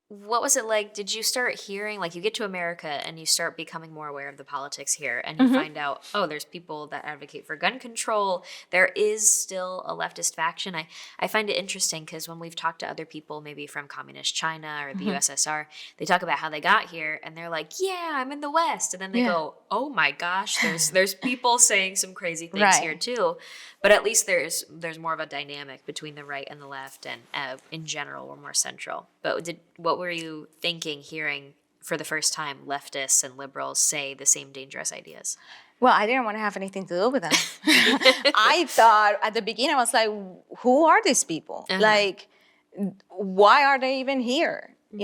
What was it like? Did you start hearing, like, you get to America and you start becoming more aware of the politics here, and you Hmm. find out, oh, there's people that advocate for gun control. There is still a leftist faction. I find it interesting because when we've talked to other people, maybe from communist China or the Hmm. USSR, they talk about how they got here and they're like, yeah, I'm in the West. And then they Yeah. go, oh my gosh, there's people saying some crazy things here Right. too. But at least there's more of a dynamic between the right and the left, and in general, we're more central. But what were you thinking, hearing for the first time leftists and liberals say the same dangerous ideas? Well, I didn't want to have anything to do with them. I thought at the beginning, I was like, who are these people? Uh-huh. Like, why are they even here? Hmm.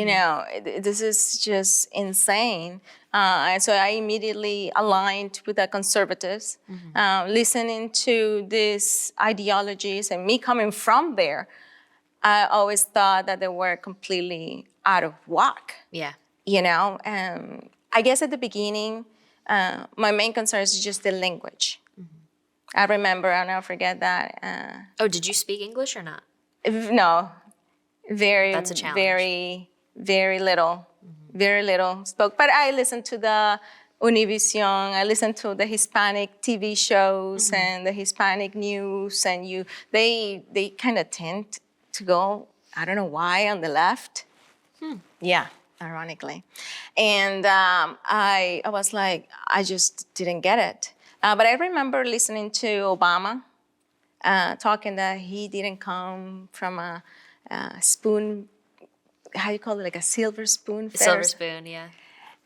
This is just insane. And so I immediately aligned with the conservatives, Hmm. listening to these ideologies, and me coming from there, I always thought that they were completely out of whack. Yeah. I guess at the beginning, my main concern is just the language. Hmm. I remember, I'll never forget that. Oh, did you speak English or not? No, very, That's a challenge. very, Hmm. very little spoke. But I listened to the Univision, I listened to the Hispanic TV shows Hmm. and the Hispanic news, and they kind of tend to go, I don't know why, on the left. Hmm. Yeah, ironically. And I was like, I just didn't get it. But I remember listening to Obama talking that he didn't come from a spoon, how do you call it, like a silver spoon fed or Silver something. spoon, yeah.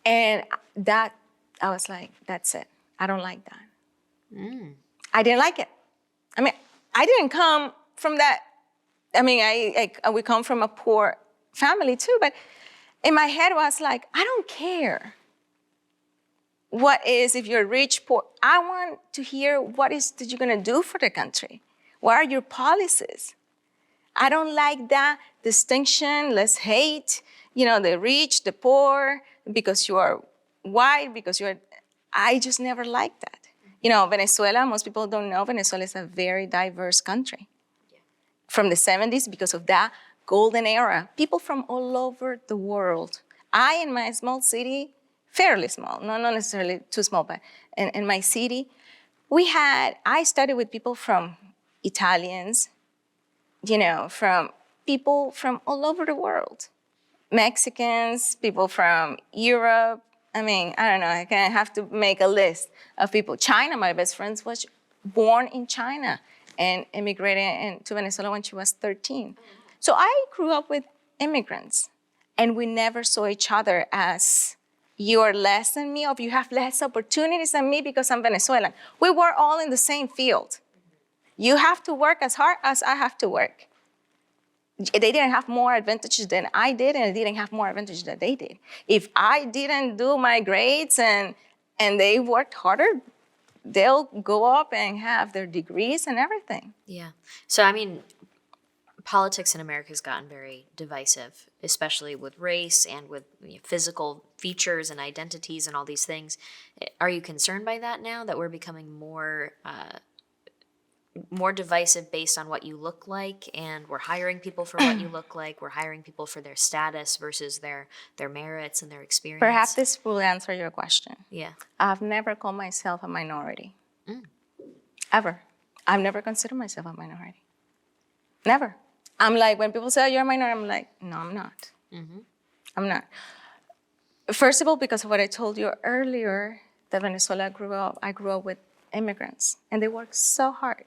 And that, I was like, that's it. I don't like that. Mm. I didn't like it. I mean, I didn't come from that. I mean, we come from a poor family too, but in my head was like, I don't care what is, if you're rich, poor. I want to hear what is that you're gonna do for the country. What are your policies? I don't like that distinction. Let's hate, the rich, the poor, because you are white, because you're. I just never liked that. Venezuela. Most people don't know Venezuela is a very diverse country. From the 70s, because of that golden era, people from all over the world. In my small city, fairly small, not necessarily too small, but in my city, I studied with people from Italians, from people from all over the world. Mexicans, people from Europe. I mean, I don't know, I kind of have to make a list of people. China, my best friend was born in China and immigrated to Venezuela when she was 13. So I grew up with immigrants, and we never saw each other as you are less than me, or you have less opportunities than me because I'm Venezuelan. We were all in the same field. You have to work as hard as I have to work. They didn't have more advantages than I did, and I didn't have more advantages than they did. If I didn't do my grades and they worked harder, they'll go up and have their degrees and everything. Yeah. So, I mean, politics in America has gotten very divisive, especially with race and with physical features and identities and all these things. Are you concerned by that now, that we're becoming more divisive based on what you look like, and we're hiring people for what you look like, we're hiring people for their status versus their merits and their Perhaps experience? this will answer your question. Yeah. I've never called myself a minority, Mm. ever. I've never considered myself a minority. Never. I'm like, when people say, you're a minority, I'm like, no, I'm not. Mm-hmm. I'm not. First of all, because of what I told you earlier, that I grew up with immigrants, and they work so hard.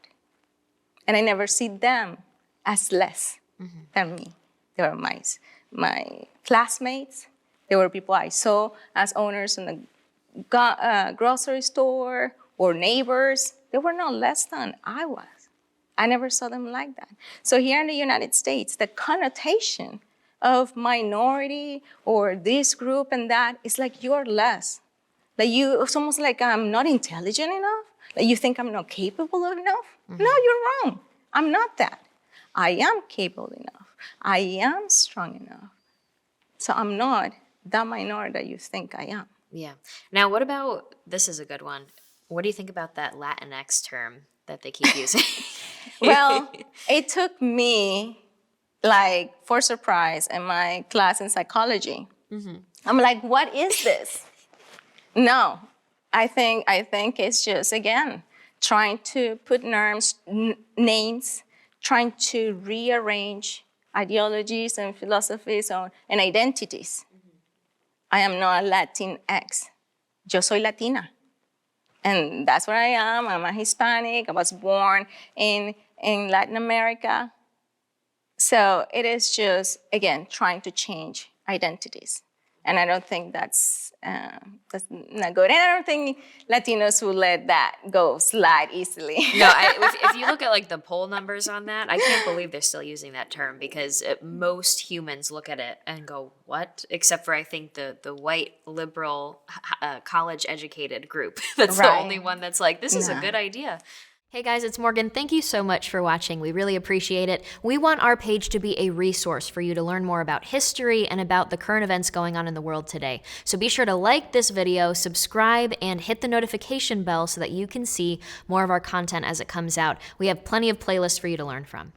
And I never see them as less than me. They were my classmates. They were people I saw as owners in the grocery store or neighbors. They were not less than I was. I never saw them like that. So here in the United States, the connotation of minority or this group and that is like you're less. It's almost like I'm not intelligent enough. Like you think I'm not capable enough. No, you're wrong. I'm not that. I am capable enough. I am strong enough. So I'm not that minority that you think I am. Yeah. Now, what about, this is a good one. What do you think about that Latinx term that they keep using? Well, it took me like for surprise in my class in psychology. I'm like, what is this? No, I think it's just, again, trying to put names, trying to rearrange ideologies and philosophies and identities. I am not a Latinx. Yo soy Latina. And that's what I am. I'm a Hispanic. I was born in Latin America. So it is just, again, trying to change identities. And I don't think that's not good. And I don't think Latinos will let that go slide easily. No, if you look at like the poll numbers on that, I can't believe they're still using that term because most humans look at it and go, what? Except for, I think, the white, liberal, college-educated group. That's the only one that's like, this is a good idea. Hey guys, it's Morgan. Thank you so much for watching. We really appreciate it. We want our page to be a resource for you to learn more about history and about the current events going on in the world today. So be sure to like this video, subscribe, and hit the notification bell so that you can see more of our content as it comes out. We have plenty of playlists for you to learn from.